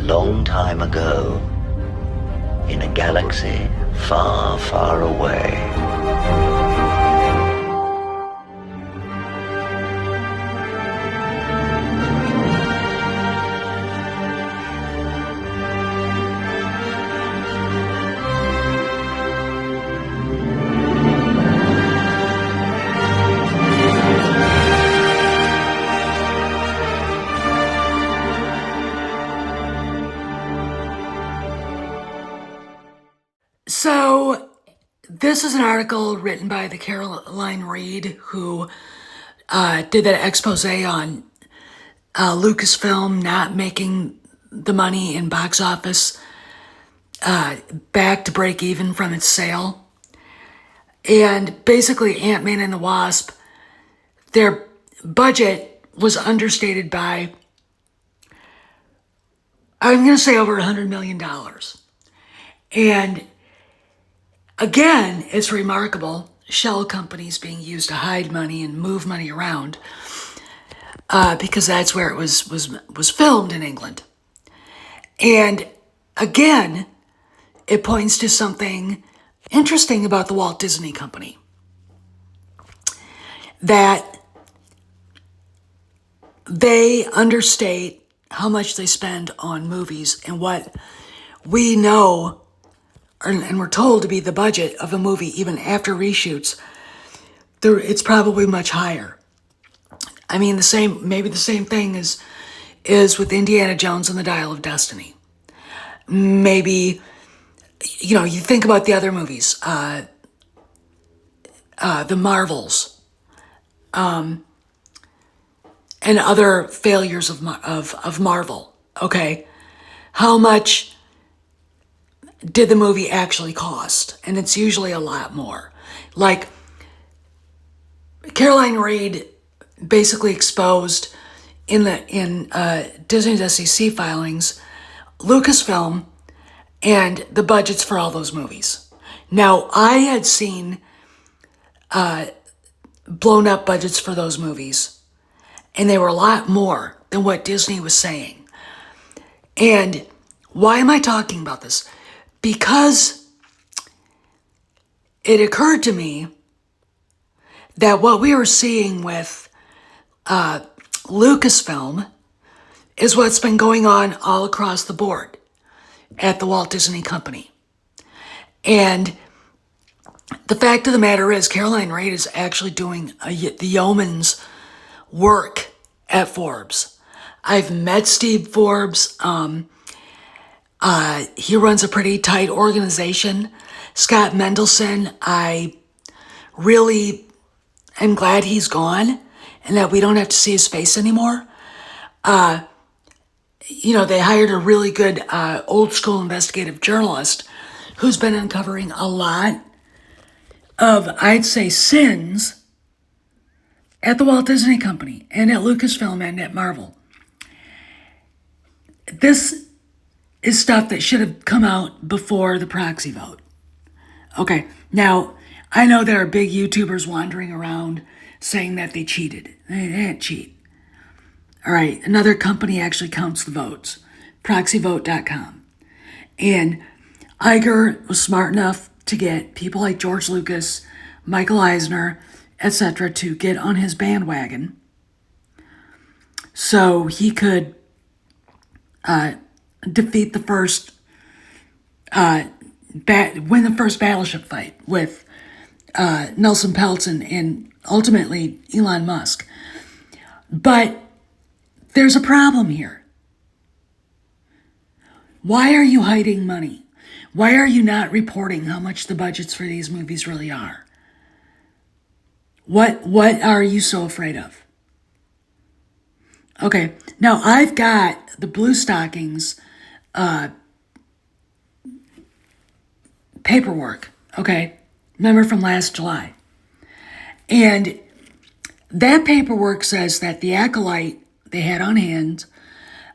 long time ago, in a galaxy far, far away. So, this is an article written by the Caroline Reed, who did that expose on Lucasfilm not making the money in box office back to break even from its sale. And basically, Antman and the Wasp, their budget was understated by, I'm going to say, over $100 million. And again, it's remarkable, shell companies being used to hide money and move money around, because that's where it was filmed in England. And again, it points to something interesting about the Walt Disney Company, that they understate how much they spend on movies, and what we know and we're told to be the budget of a movie even after reshoots, it's probably much higher. I mean, maybe the same thing is with Indiana Jones and the Dial of Destiny. Maybe, you think about the other movies, the Marvels, and other failures of Marvel. Okay, how much did the movie actually cost? And it's usually a lot more. Like, Caroline Reed basically exposed in Disney's SEC filings Lucasfilm and the budgets for all those movies. Now, I had seen blown up budgets for those movies, and they were a lot more than what Disney was saying. And why am I talking about this? Because it occurred to me that what we were seeing with Lucasfilm is what's been going on all across the board at the Walt Disney Company. And the fact of the matter is, Caroline Reed is actually doing the yeoman's work at Forbes. I've met Steve Forbes. He runs a pretty tight organization. Scott Mendelson, I really am glad he's gone and that we don't have to see his face anymore. They hired a really good old school investigative journalist who's been uncovering a lot of, I'd say, sins at the Walt Disney Company and at Lucasfilm and at Marvel. This is stuff that should have come out before the proxy vote. Okay, now, I know there are big YouTubers wandering around saying that they cheated. They didn't cheat. All right, another company actually counts the votes, proxyvote.com. And Iger was smart enough to get people like George Lucas, Michael Eisner, etc. to get on his bandwagon so he could defeat the first, win the first battleship fight with Nelson Peltz and ultimately Elon Musk. But there's a problem here. Why are you hiding money? Why are you not reporting how much the budgets for these movies really are? What are you so afraid of? Okay, now I've got the Blue Stockings paperwork, okay? Remember from last July. And that paperwork says that the Acolyte they had on hand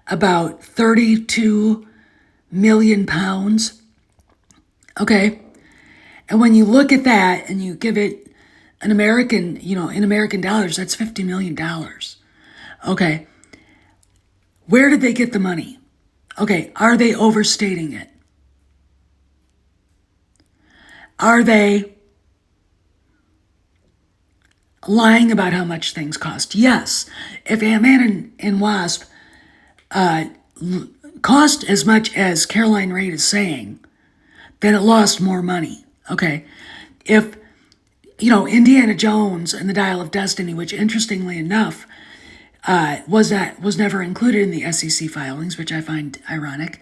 about 32 million pounds, okay? And when you look at that and you give it an American, in American dollars, that's $50 million, okay? Where did they get the money? Okay, are they overstating it? Are they lying about how much things cost? Yes. If Antman and Wasp cost as much as Caroline Reid is saying, then it lost more money. Okay. If, Indiana Jones and the Dial of Destiny, which interestingly enough, was never included in the SEC filings, which I find ironic,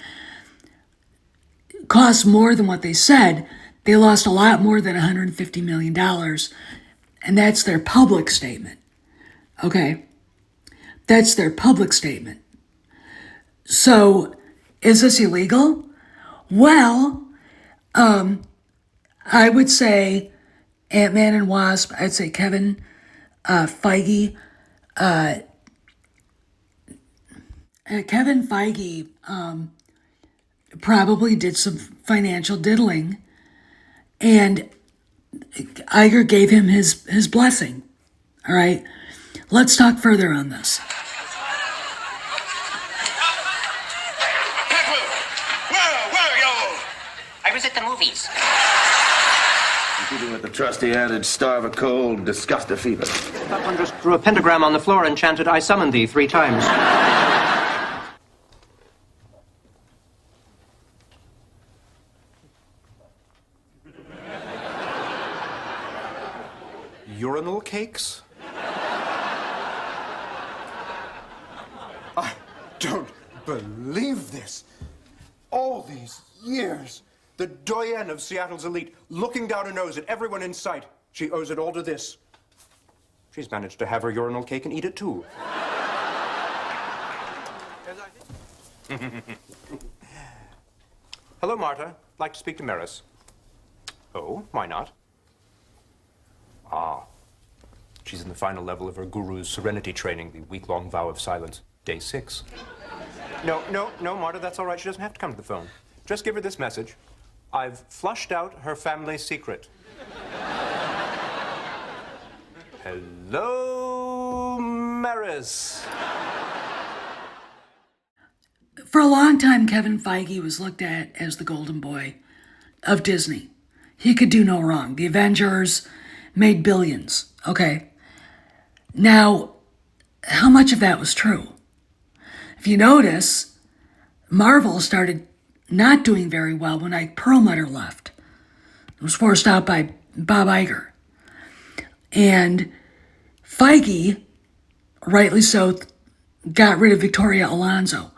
cost more than what they said. They lost a lot more than $150 million, and that's their public statement. Okay? That's their public statement. So, is this illegal? Well, I would say Ant-Man and Wasp, I'd say Kevin Feige. Kevin Feige probably did some financial diddling, and Iger gave him his blessing. All right, let's talk further on this. Where you? I was at the movies. Competing with the trusty adage, starve a cold, disgust a fever. That just drew a pentagram on the floor and chanted, "I summon thee," 3 times. Urinal cakes? I don't believe this. All these years, the doyenne of Seattle's elite, looking down her nose at everyone in sight. She owes it all to this. She's managed to have her urinal cake and eat it too. Hello, Marta. Like to speak to Maris. Oh, why not? Ah. She's in the final level of her guru's serenity training, the week-long vow of silence, day 6. No, Marta, that's all right. She doesn't have to come to the phone. Just give her this message. I've flushed out her family secret. Hello, Maris. For a long time, Kevin Feige was looked at as the golden boy of Disney. He could do no wrong. The Avengers made billions. Okay. Now, how much of that was true? If you notice, Marvel started not doing very well when Ike Perlmutter left. It was forced out by Bob Iger. And Feige, rightly so, got rid of Victoria Alonso.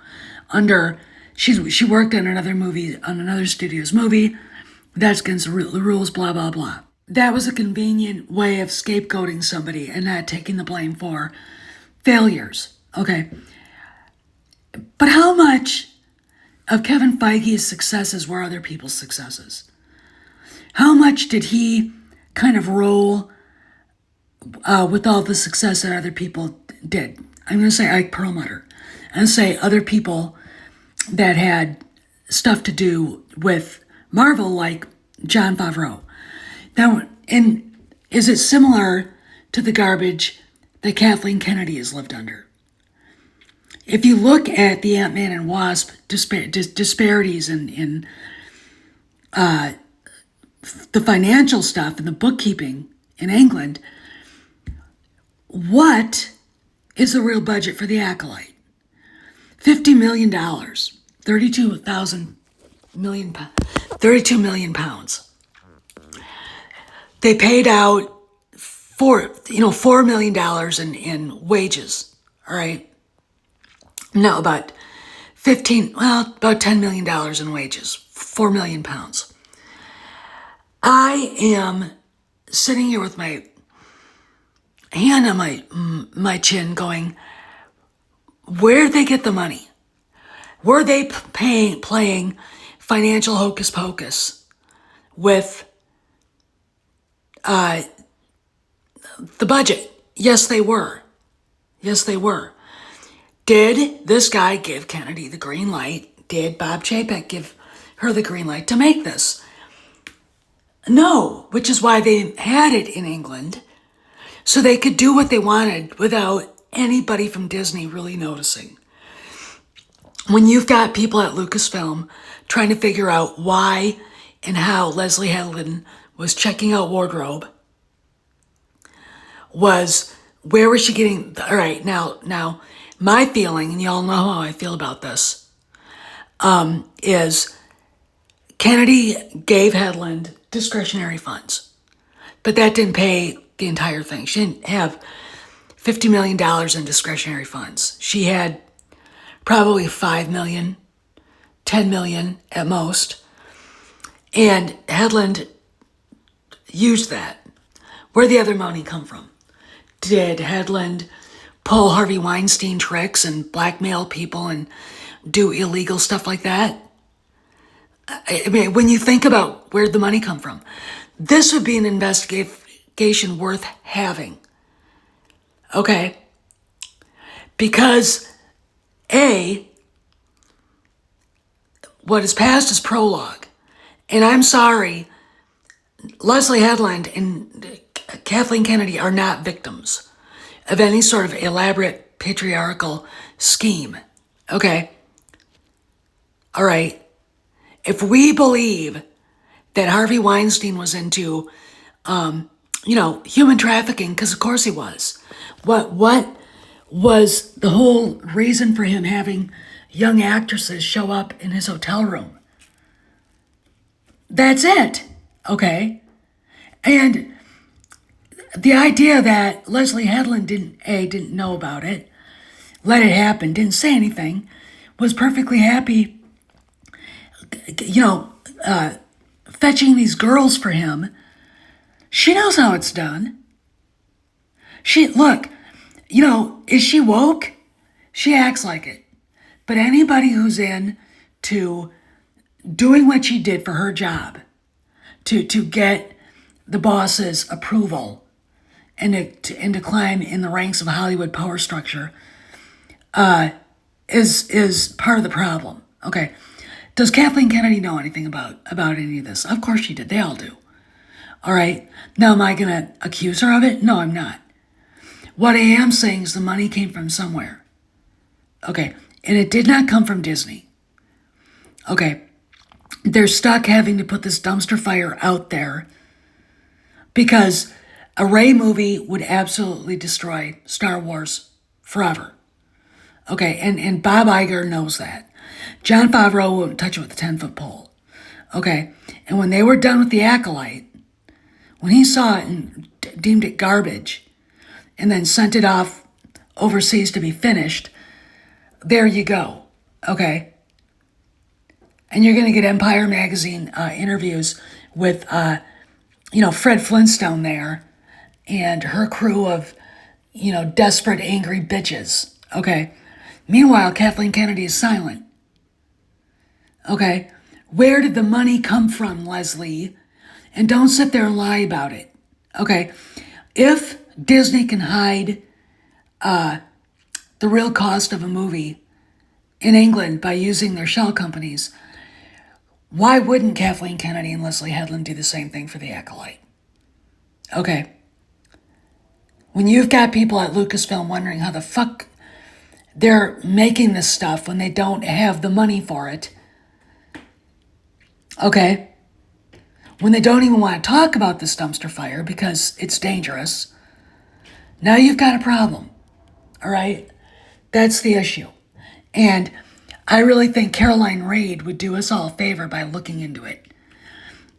She worked on another studio's movie. That's against the rules, blah, blah, blah. That was a convenient way of scapegoating somebody and not taking the blame for failures. Okay. But how much of Kevin Feige's successes were other people's successes? How much did he kind of roll with all the success that other people did? I'm going to say Ike Perlmutter. I'm going to say other people that had stuff to do with Marvel, like Jon Favreau. Now, is it similar to the garbage that Kathleen Kennedy has lived under? If you look at the Ant-Man and Wasp disparities in the financial stuff and the bookkeeping in England, what is the real budget for The Acolyte? $50 million, 32 million pounds. They paid out $4 million in wages, all right? No, about $10 million in wages, 4 million pounds. I am sitting here with my hand on my chin going, where'd they get the money? Were they playing financial hocus pocus with the budget? Yes, they were. Yes, they were. Did this guy give Kennedy the green light? Did Bob Chapek give her the green light to make this? No, which is why they had it in England, so they could do what they wanted without anybody from Disney really noticing. when you've got people at Lucasfilm trying to figure out why and how Leslie Headland was checking out wardrobe, where was she getting, all right, now, my feeling, and y'all know how I feel about this, is Kennedy gave Headland discretionary funds, but that didn't pay the entire thing. She didn't have $50 million in discretionary funds. She had probably $5 million, $10 million at most. And Headland used that. Where'd the other money come from? Did Headland pull Harvey Weinstein tricks and blackmail people and do illegal stuff like that? I mean, when you think about where'd the money come from, this would be an investigation worth having. Okay? Because what is past is prologue. And I'm sorry, Leslie Headland and Kathleen Kennedy are not victims of any sort of elaborate patriarchal scheme. Okay? All right. If we believe that Harvey Weinstein was into, human trafficking, because of course he was. What was the whole reason for him having young actresses show up in his hotel room? That's it, okay? And the idea that Leslie Headland didn't know about it, let it happen, didn't say anything, was perfectly happy, fetching these girls for him. She knows how it's done. Is she woke? She acts like it. But anybody who's into doing what she did for her job, to get the boss's approval, and to climb in the ranks of a Hollywood power structure, is part of the problem. Okay. Does Kathleen Kennedy know anything about any of this? Of course she did. They all do. All right. Now, am I going to accuse her of it? No, I'm not. What I am saying is the money came from somewhere. Okay. And it did not come from Disney. Okay. They're stuck having to put this dumpster fire out there because a Rey movie would absolutely destroy Star Wars forever. Okay. And Bob Iger knows that. Jon Favreau wouldn't touch it with a 10-foot pole. Okay. And when they were done with The Acolyte, when he saw it and deemed it garbage and then sent it off overseas to be finished, there you go. Okay. And you're going to get Empire Magazine interviews with, Fred Flintstone there and her crew of, desperate, angry bitches. Okay. Meanwhile, Kathleen Kennedy is silent. Okay. Where did the money come from, Leslie? And don't sit there and lie about it. Okay. If Disney can hide the real cost of a movie in England by using their shell companies, why wouldn't Kathleen Kennedy and Leslie Headland do the same thing for The Acolyte? Okay. When you've got people at Lucasfilm wondering how the fuck they're making this stuff when they don't have the money for it, okay, when they don't even want to talk about this dumpster fire because it's dangerous, now you've got a problem, all right? That's the issue. And I really think Caroline Reid would do us all a favor by looking into it.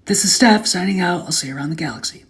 This is Steph signing out. I'll see you around the galaxy.